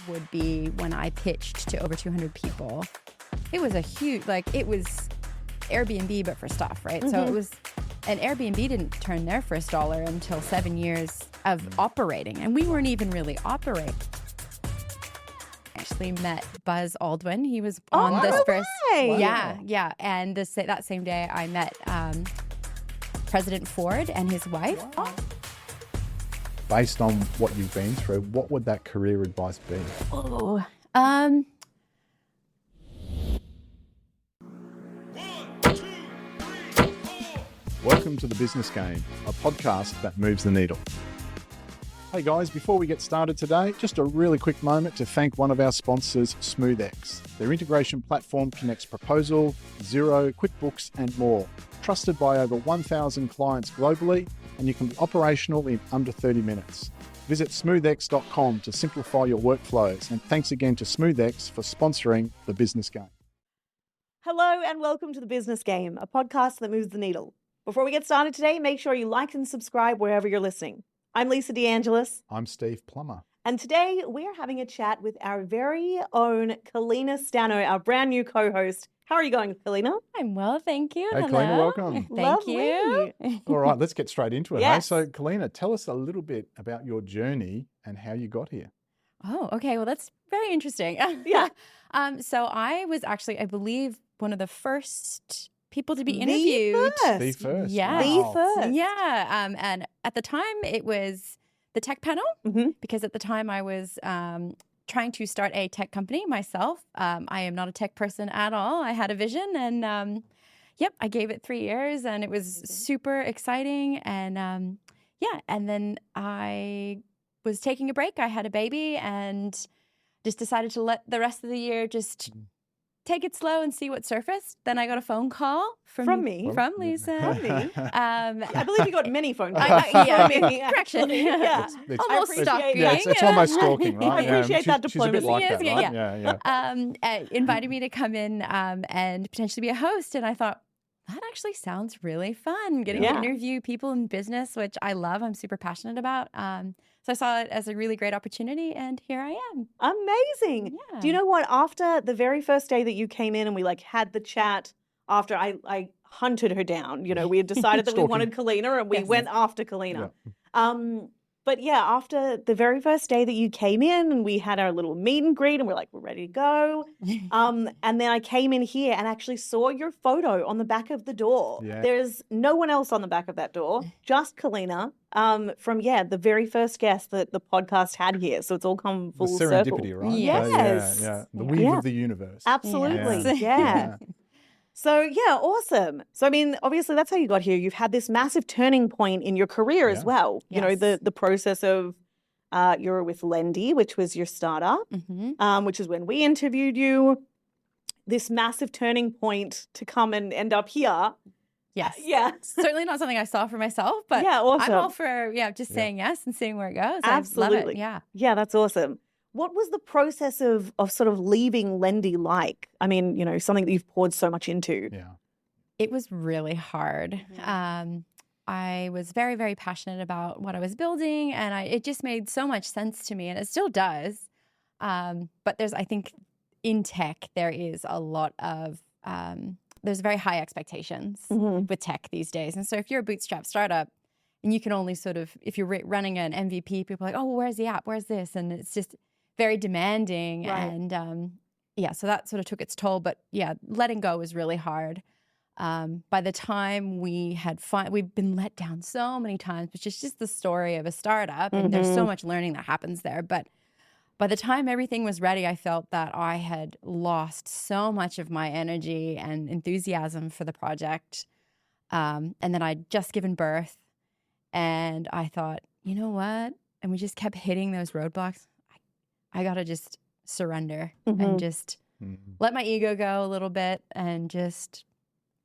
would be when I pitched to over 200 people. It was a huge, it was Airbnb, but for stuff, right? So it was, and Airbnb didn't turn their first dollar until 7 years of operating, and we weren't even really operating. I actually met Buzz Aldrin. He was on this first. Yeah. And that same day, I met President Ford and his wife. Wow. Based on what you've been through, what would that career advice be? Welcome to The Business Game, a podcast that moves the needle. Hey guys, before we get started today, just a really quick moment to thank one of our sponsors, SmoothX. Their integration platform connects Proposal, Xero, QuickBooks, and more. Trusted by over 1,000 clients globally, and you can be operational in under 30 minutes. Visit smoothx.com to simplify your workflows. And thanks again to SmoothX for sponsoring The Business Game. Hello and welcome to The Business Game, a podcast that moves the needle. Before we get started today, make sure you like and subscribe wherever you're listening. I'm Lisa DeAngelis. I'm Steve Plummer. And today we are having a chat with our very own Kalena Stano, our brand new co-host. How are you going, Kalena? I'm well, thank you. Hey, Hello. Kalena, welcome. Thank you. All right, let's get straight into it. Yes. Hey? So, Kalena, tell us a little bit about your journey and how you got here. Oh, okay. Well, that's very interesting. Yeah. So I was actually, I believe, one of the first people to be interviewed. The first. Yeah. Wow. The first. Yeah. And at the time, it was the tech panel, because at the time I was trying to start a tech company myself. I am not a tech person at all. I had a vision and, I gave it 3 years and it was super exciting. And and then I was taking a break. I had a baby and just decided to let the rest of the year just take it slow and see what surfaced. Then I got a phone call from me? from Lisa. From me. I believe you got many phone calls. Correction. Yeah. It's Almost stalking. it's almost stalking, right? I appreciate that She's a bit like diplomacy. that, right? Yeah. Invited me to come in and potentially be a host. And I thought, that actually sounds really fun, getting to interview people in business, which I love. I'm super passionate about. So I saw it as a really great opportunity, and here I am. Amazing. Yeah. Do you know what? After the very first day that you came in and we had the chat, after I hunted her down, we had decided that we wanted Kalena and we went after Kalena. Yeah. But yeah, after the very first day that you came in and we had our little meet and greet and we're ready to go. And then I came in here and actually saw your photo on the back of the door. Yeah. There's no one else on the back of that door, just Kalena from, the very first guest that the podcast had here. So it's all come full circle. Serendipity, right? Yes. Yeah. The weave of the universe. Absolutely. Yes. Yeah. So, awesome. So, I mean, obviously that's how you got here. You've had this massive turning point in your career as well. You know, the process of you're with Lendy, which was your startup, which is when we interviewed you. This massive turning point to come and end up here. Yes. Yeah. Certainly not something I saw for myself, but awesome. I'm all for saying yes and seeing where it goes. Absolutely. I love it. Yeah. Yeah, that's awesome. What was the process of sort of leaving Lendy like? I mean, something that you've poured so much into. Yeah. It was really hard. I was very, very passionate about what I was building, and it just made so much sense to me, and it still does. But I think in tech, there is a lot of, there's very high expectations with tech these days. And so if you're a bootstrap startup and you can only if you're running an MVP, people are like, oh, where's the app? Where's this? And it's just very demanding. Right. And so that sort of took its toll. But letting go was really hard. By the time we've been let down so many times, which is just the story of a startup. And there's so much learning that happens there. But by the time everything was ready, I felt that I had lost so much of my energy and enthusiasm for the project. And then I'd just given birth. And I thought, you know what? And we just kept hitting those roadblocks. I got to just surrender and just let my ego go a little bit and just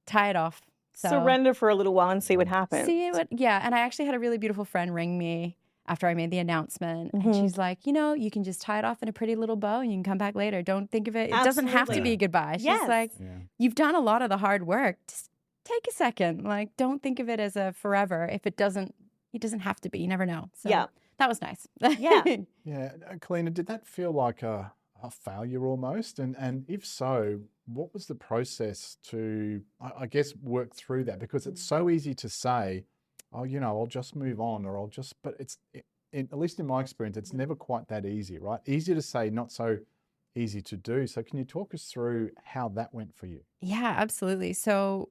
tie it off. So, surrender for a little while and see what happens. And I actually had a really beautiful friend ring me after I made the announcement. And she's like, you can just tie it off in a pretty little bow and you can come back later. Don't think of it. It doesn't have to be goodbye. She's like, you've done a lot of the hard work. Just take a second. Don't think of it as a forever. If it doesn't have to be. You never know. So that was nice. Yeah. Yeah. Kalena, did that feel like a failure almost? And if so, what was the process to, I guess, work through that? Because it's so easy to say, oh, I'll just move on, or but at least in my experience, it's never quite that easy, right? Easy to say, not so easy to do. So can you talk us through how that went for you? Yeah, absolutely. So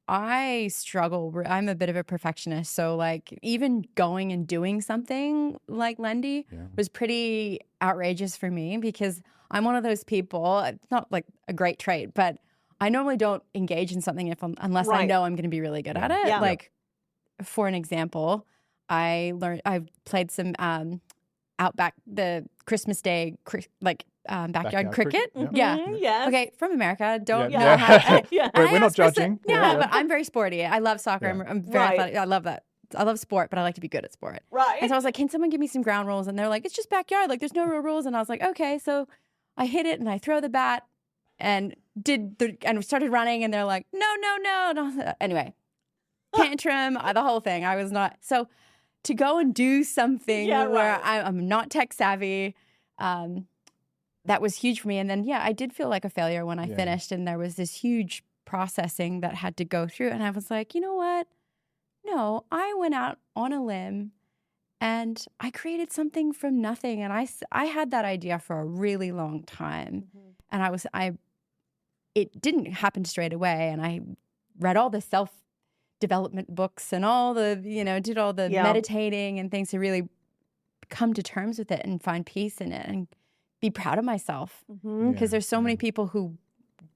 I struggle. I'm a bit of a perfectionist. So like even going and doing something like Lendy was pretty outrageous for me because I'm one of those people, it's not like a great trait, but I normally don't engage in something unless I know I'm going to be really good at it. Yeah. Like for an example, I played some Outback, the Christmas Day, backyard cricket. Yeah. Yes. Okay, from America. Don't know Yeah. how. We're not judging. But I'm very sporty. I love soccer. I'm very athletic. I love that. I love sport, but I like to be good at sport. Right. And so I was like, can someone give me some ground rules? And they're like, it's just backyard. Like, there's no real rules. And I was like, okay. So I hit it and I throw the bat and started running. And they're like, no. And I was like, anyway, tantrum, the whole thing. I was not. So to go and do something where I'm not tech savvy, that was huge for me. And then, I did feel like a failure when I finished, and there was this huge processing that had to go through. And I was like, you know what? No, I went out on a limb and I created something from nothing. And I had that idea for a really long time. And it didn't happen straight away. And I read all the self-development books and all the, did all the meditating and things to really come to terms with it and find peace in it and be proud of myself. Because there's so many people who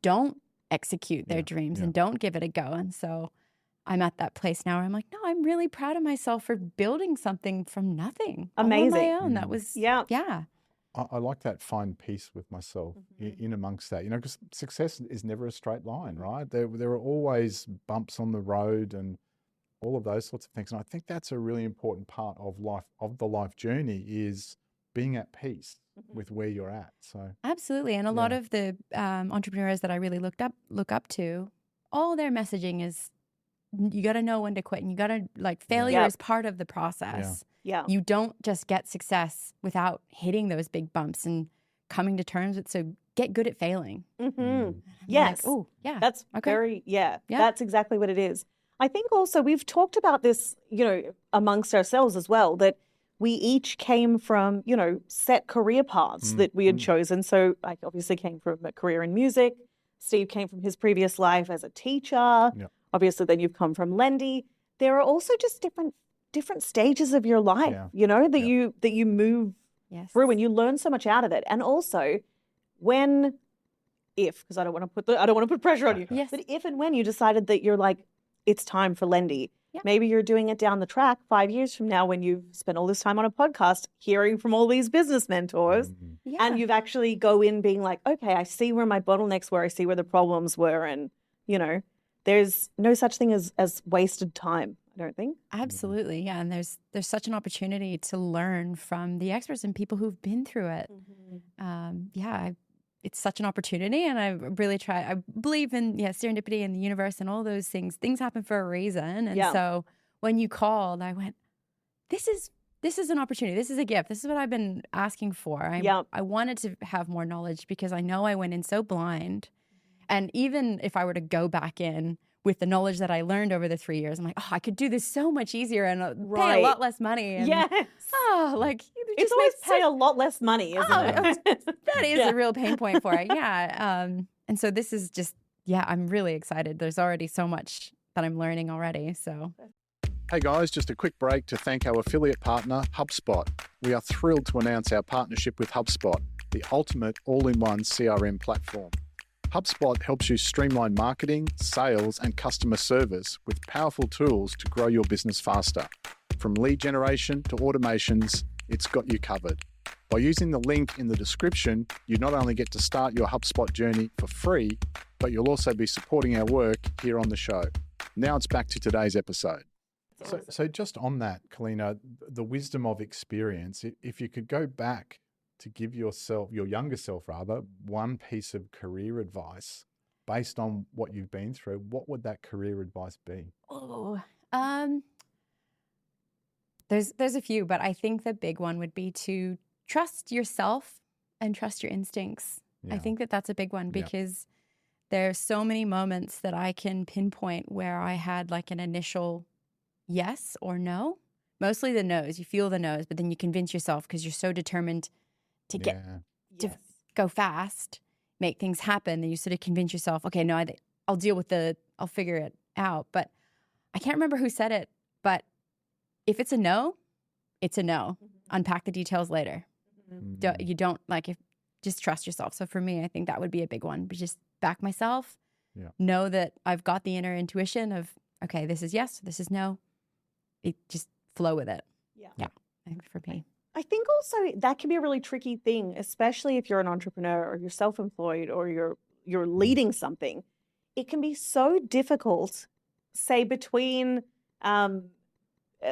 don't execute their dreams and don't give it a go. And so I'm at that place now where I'm like, no, I'm really proud of myself for building something from nothing. Amazing. All on my own. That was, I like that, find peace with myself in amongst that, because success is never a straight line, right? There are always bumps on the road and all of those sorts of things. And I think that's a really important part of life, of the life journey, is being at peace with where you're at. So absolutely. And a lot of the entrepreneurs that I really look up to, all their messaging is, you got to know when to quit, and you got to failure is part of the process. You don't just get success without hitting those big bumps and coming to terms with. So get good at failing. Yes. Oh, yeah. That's very, that's exactly what it is. I think also we've talked about this, amongst ourselves as well, that we each came from, set career paths that we had chosen. So I obviously came from a career in music. Steve came from his previous life as a teacher. Obviously, then you've come from Lendy. There are also just different stages of your life, that you move through, and you learn so much out of it. And also, because I don't want to put pressure on you. But if and when you decided that you're like, it's time for Lendy. Maybe you're doing it down the track 5 years from now when you've spent all this time on a podcast hearing from all these business mentors, and you've actually go in being like, okay, I see where my bottlenecks were, I see where the problems were, and there's no such thing as wasted time, I don't think. Absolutely, yeah. And there's such an opportunity to learn from the experts and people who've been through it. It's such an opportunity, and I really I believe in serendipity and the universe and all those things. Things happen for a reason. And so when you called, I went, this is an opportunity. This is a gift. This is what I've been asking for. I wanted to have more knowledge because I know I went in so blind. And even if I were to go back in with the knowledge that I learned over the 3 years, I'm like, I could do this so much easier and pay a lot less money. And, it's always pay a lot less money, isn't it? That is a real pain point for it. And so this is just, I'm really excited. There's already so much that I'm learning already. So. Hey guys, just a quick break to thank our affiliate partner, HubSpot. We are thrilled to announce our partnership with HubSpot, the ultimate all-in-one CRM platform. HubSpot helps you streamline marketing, sales, and customer service with powerful tools to grow your business faster. From lead generation to automations, it's got you covered. By using the link in the description, you not only get to start your HubSpot journey for free, but you'll also be supporting our work here on the show. Now it's back to today's episode. So just on that, Kalena, the wisdom of experience, if you could go back to give yourself, your younger self rather, one piece of career advice based on what you've been through, what would that career advice be? There's a few, but I think the big one would be to trust yourself and trust your instincts. Yeah. I think that that's a big one because there's so many moments that I can pinpoint where I had like an initial yes or no. Mostly the no's. You feel the no's, but then you convince yourself because you're so determined to get to go fast, make things happen. Then you sort of convince yourself, okay, no, I'll deal with I'll figure it out. But I can't remember who said it, but if it's a no, it's a no. Unpack the details later. You don't just trust yourself. So for me, I think that would be a big one. But just back myself, know that I've got the inner intuition of, okay, this is yes, this is no. It just flow with it. Yeah. I think for me. I think also that can be a really tricky thing, especially if you're an entrepreneur or you're self-employed or you're leading something. It can be so difficult, say, between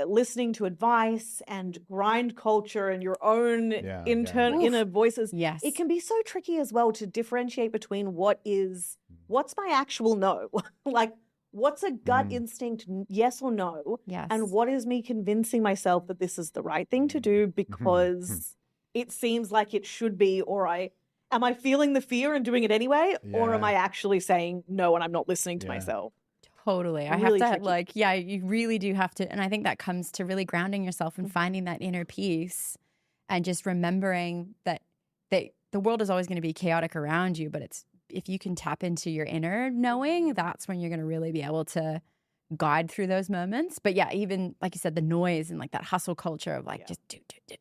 listening to advice and grind culture and your own inner voices. Yes. It can be so tricky as well to differentiate between what's my actual no, like what's a gut instinct, yes or no, and what is me convincing myself that this is the right thing to do because it seems like it should be, or am I feeling the fear and doing it anyway, or am I actually saying no and I'm not listening to myself? Totally. I Really have to tricky. you really do have to. And I think that comes to really grounding yourself and finding that inner peace and just remembering that the world is always going to be chaotic around you. But if you can tap into your inner knowing, that's when you're going to really be able to guide through those moments. But yeah, even like you said, the noise and like that hustle culture of like just do.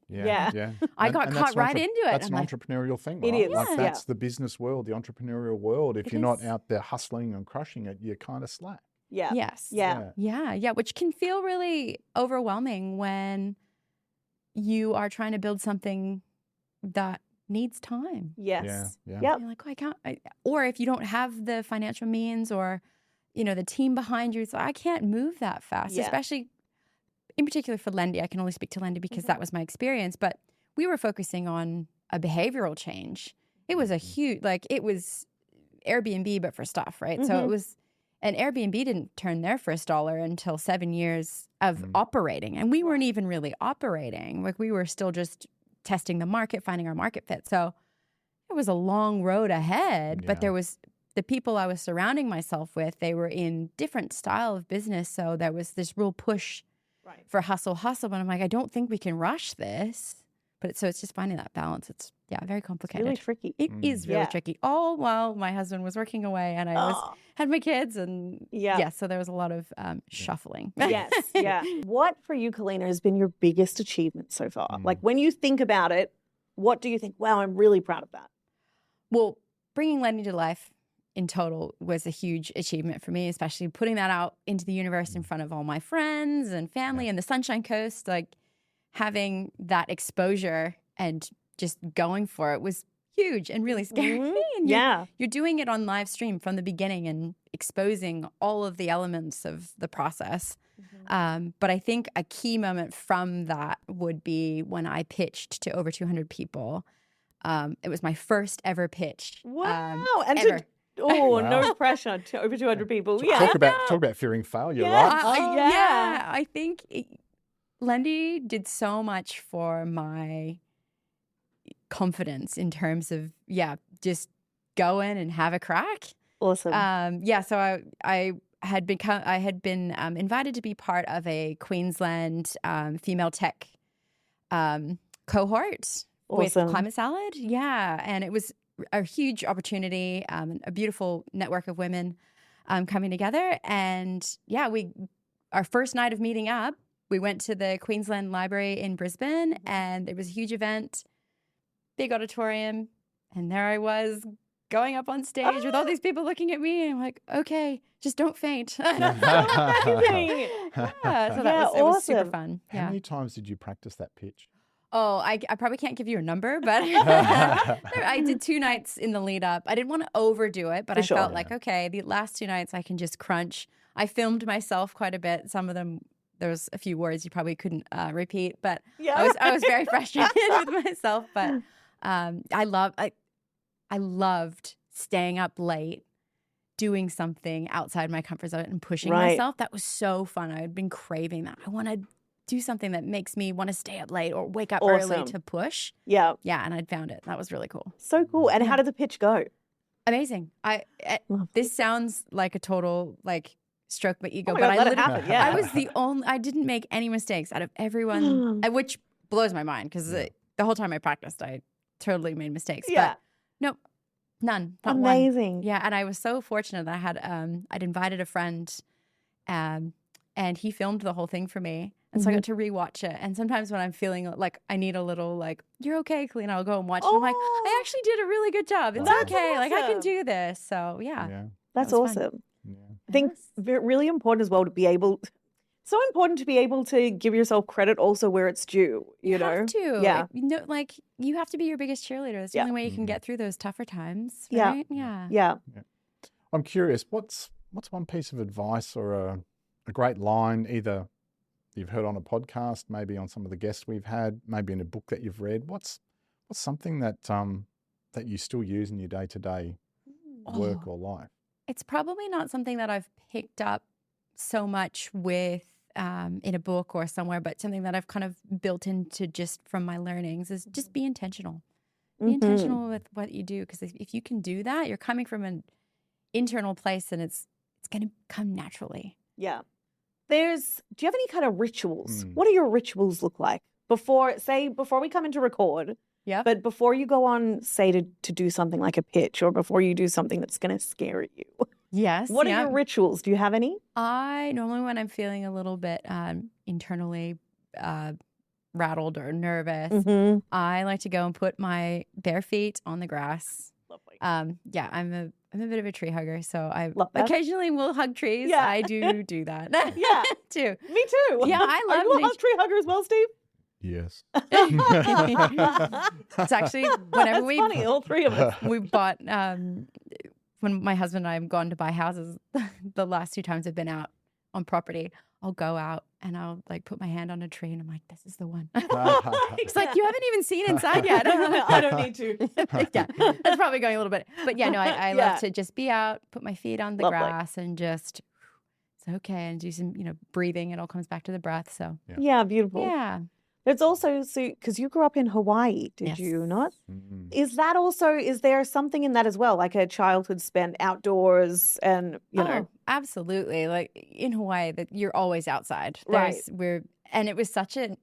Yeah. I got caught right into it. That's an entrepreneurial thing, right? It is. Like that's the business world, the entrepreneurial world. If you're not out there hustling and crushing it, you're kind of slack. Yeah. Yes. Yeah. Which can feel really overwhelming when you are trying to build something that needs time. Yes. Yeah. Yep. You're like, oh, I can't. Or if you don't have the financial means or, the team behind you, so I can't move that fast, especially in particular for Lendy. I can only speak to Lendy because that was my experience. But we were focusing on a behavioral change. It was a huge, it was Airbnb, but for stuff, right? So it was. And Airbnb didn't turn their first dollar until 7 years of operating. And we weren't even really operating. Like we were still just testing the market, finding our market fit. So it was a long road ahead, but there was the people I was surrounding myself with, they were in different style of business. So there was this real push for hustle. But I'm like, I don't think we can rush this. But so it's just finding that balance. It's very complicated. Really tricky. It is really tricky. All while my husband was working away and I had my kids and so there was a lot of shuffling. Yes. Yeah. What for you, Kalena, has been your biggest achievement so far? Like when you think about it, what do you think? Wow, I'm really proud of that. Well, bringing Lendy to life in total was a huge achievement for me, especially putting that out into the universe in front of all my friends and family and the Sunshine Coast, having that exposure and just going for it was huge and really scary. And you're doing it on live stream from the beginning and exposing all of the elements of the process. But I think a key moment from that would be when I pitched to over 200 people. It was my first ever pitch. Wow. Ever. No pressure to over 200 people. Talk about fearing failure, right? I think Lendy did so much for my confidence in terms of just go in and have a crack. Awesome. So I had been invited to be part of a Queensland female tech cohort with Climate Salad. And it was a huge opportunity, a beautiful network of women coming together. And our first night of meeting up, we went to the Queensland Library in Brisbane, and it was a huge event, big auditorium, and there I was going up on stage with all these people looking at me, and I'm like, okay, just don't faint. So it was super fun. How many times did you practice that pitch? Oh, I probably can't give you a number, but I did 2 nights in the lead up. I didn't want to overdo it, but I felt like, okay, the last 2 nights I can just crunch. I filmed myself quite a bit. Some of them, there was a few words you probably couldn't repeat, but I was very frustrated with myself. But I loved staying up late, doing something outside my comfort zone and pushing myself. That was so fun. I had been craving that. I wanted do something that makes me want to stay up late or wake up early to push. Yeah. Yeah, and I'd found it. That was really cool. So cool. And how did the pitch go? Amazing. This sounds like a total like stroke my ego, Oh my but God, I let it literally, happen. Yeah. I was the only, I didn't make any mistakes out of everyone, which blows my mind because the whole time I practiced, I totally made mistakes. Yeah. But nope, none. Not Amazing. one. Yeah, and I was so fortunate that I had, I'd invited a friend, and he filmed the whole thing for me. And so I got to rewatch it. And sometimes when I'm feeling like I need a little like, you're okay, Kalena, I'll go and watch it. I'm like, I actually did a really good job. It's That's okay. awesome. Like I can do this. So yeah. That's That was fun. awesome. I think really important as well to be able, so important to be able to give yourself credit also where it's due, you know? Have to. Yeah. You know, like you have to be your biggest cheerleader. That's the only way you can get through those tougher times. Right? Yeah. Yeah. I'm curious, what's one piece of advice or a great line, either you've heard on a podcast, maybe on some of the guests we've had, maybe in a book that you've read? What's something that that you still use in your day-to-day work or life? It's probably not something that I've picked up so much with in a book or somewhere, but something that I've kind of built into just from my learnings is just be intentional. Be intentional with what you do, because if you can do that, you're coming from an internal place and it's going to come naturally. Yeah. Do you have any kind of rituals? What do your rituals look like before we come in to record? Yeah. But before you go on, say to do something like a pitch, or before you do something that's going to scare you. Yes. What are your rituals? Do you have any? I normally, when I'm feeling a little bit internally rattled or nervous, I like to go and put my bare feet on the grass. Lovely. Yeah, I'm a bit of a tree hugger, so I occasionally will hug trees. Yeah. I do that. Yeah. too. Me too. Yeah, I love Are you a tree hugger as well, Steve? Yes. It's actually whenever That's funny, all three of us. we bought when my husband and I have gone to buy houses, the last 2 times I've been out on property, I'll go out and I'll like put my hand on a tree and I'm like, this is the one. It's like, you haven't even seen inside yet. I don't need to. Yeah, that's probably going a little bit. But yeah, no, I love to just be out, put my feet on the grass and just, it's okay. And do some, breathing. It all comes back to the breath. So yeah, beautiful. Yeah. There's also, because you grew up in Hawaii, did you not? Is there something in that as well, like a childhood spent outdoors and, you know? Absolutely. Like in Hawaii, that you're always outside. Right. And it was I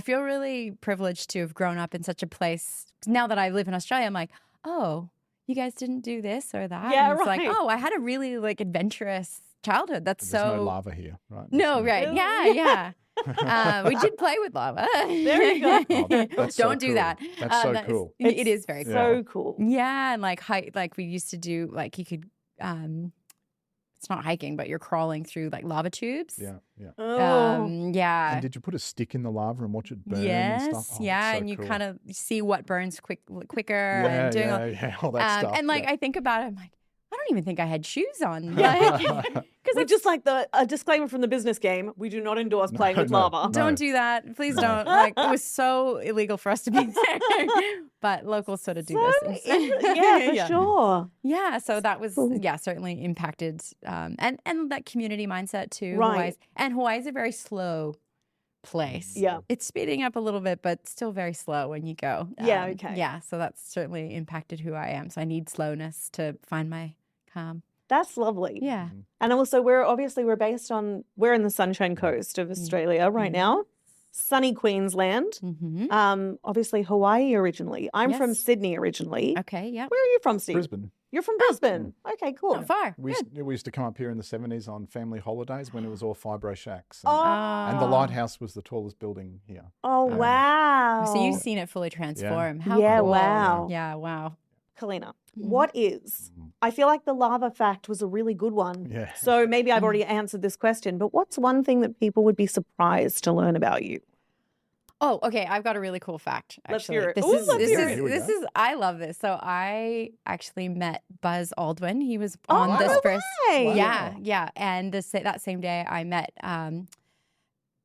feel really privileged to have grown up in such a place. Now that I live in Australia, I'm like, oh, you guys didn't do this or that. Yeah, and it's right. like, oh, I had a really like adventurous childhood. There's no lava here, right? No, right. Yeah. We did play with lava. There you go. Oh, that's Don't do cool. that. That's so cool. It is very cool. So cool. Yeah, and like we used to do, like you could it's not hiking, but you're crawling through like lava tubes. Yeah. Yeah. And did you put a stick in the lava and watch it burn Yes, and stuff? Oh, yeah, so and you cool. kind of see what burns quicker and doing all that stuff. and like yeah. I think about it, I'm like, I don't even think I had shoes on. Because it's just like a disclaimer from the business game. We do not endorse playing with lava. Don't do that. Please don't. Like, it was so illegal for us to be there. But locals sort of do this. Yeah, for sure. Yeah, so that was, certainly impacted. And that community mindset too. Right. Hawaii's a very slow place. Yeah. It's speeding up a little bit, but still very slow when you go. Yeah, okay. Yeah, so that's certainly impacted who I am. So I need slowness to find my calm. That's lovely. Yeah. And also we're in the Sunshine Coast of Australia right now. Sunny Queensland. Obviously Hawaii originally. I'm from Sydney originally. Okay, yeah. Where are you from, Steve? Brisbane. You're from Brisbane. Okay, cool. Not far. We used to come up here in the 70s on family holidays when it was all fibro shacks. Oh. And the lighthouse was the tallest building here. Oh, wow. So you've seen it fully transform. How Yeah, cool. wow. Yeah, wow. Kalena, what is? I feel like the lava fact was a really good one. Yeah. So maybe I've already answered this question, but what's one thing that people would be surprised to learn about you? Oh, okay. I've got a really cool fact. Actually. Let's hear it. This is I love this. So I actually met Buzz Aldrin. He was on this first. Way. Yeah. And that same day I met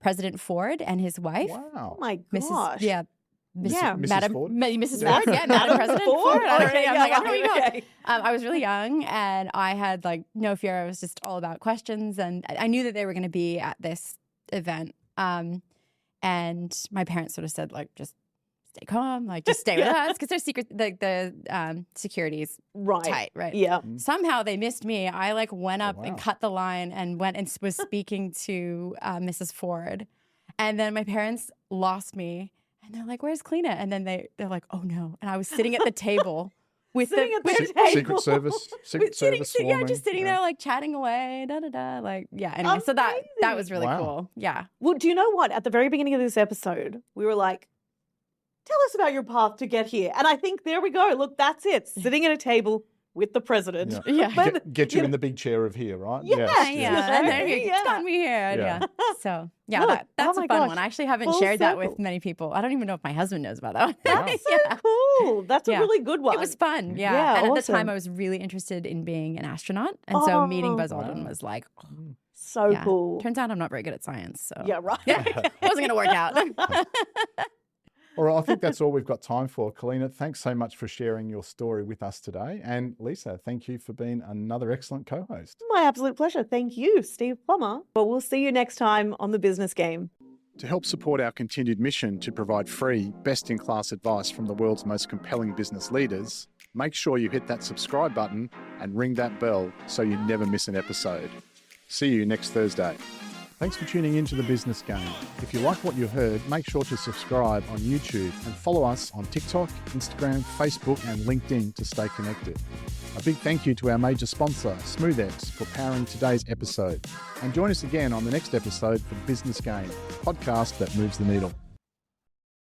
President Ford and his wife. Wow. Oh my gosh. Mrs. Madam Ford? Mrs. Ford, Madam President Ford. Okay, I'm like, I don't know. okay. I was really young and I had like no fear. I was just all about questions and I knew that they were going to be at this event. And my parents sort of said, like, just stay calm, like, just stay with us, because their secret, the security's tight, right? Yeah. Somehow they missed me. I like went up and cut the line and went and was speaking to Mrs. Ford, and then my parents lost me, and they're like, "Where's Kalena?" And then they're like, "Oh no!" And I was sitting at the table. With Sitting at the table. Secret Service, Yeah, just sitting there like chatting away, Like, yeah. Anyway, so that was really cool. Yeah. Well, do you know what? At the very beginning of this episode, we were like, tell us about your path to get here. And I think there we go. Look, that's it. Sitting at a table with the president. Yeah. But, Get you in the big chair of here, right? Yeah. And then it's got me here. Yeah. So, yeah, Look, that's a fun gosh, one. I actually haven't full shared that circle. with many people. I don't even know if my husband knows about that one. That's so cool. That's a really good one. It was fun. Yeah. Yeah, And at the awesome. time, I was really interested in being an astronaut. And so meeting Buzz Aldrin was like, so cool. Turns out I'm not very good at science. So Yeah, right. it wasn't going to work out. All right, I think that's all we've got time for. Kalena, thanks so much for sharing your story with us today. And Lisa, thank you for being another excellent co-host. My absolute pleasure. Thank you, Steve Plummer. Well, we'll see you next time on The Business Game. To help support our continued mission to provide free, best-in-class advice from the world's most compelling business leaders, make sure you hit that subscribe button and ring that bell so you never miss an episode. See you next Thursday. Thanks for tuning into The Business Game. If you like what you heard, make sure to subscribe on YouTube and follow us on TikTok, Instagram, Facebook and LinkedIn to stay connected. A big thank you to our major sponsor, SmoothX, for powering today's episode. And join us again on the next episode for The Business Game, a podcast that moves the needle.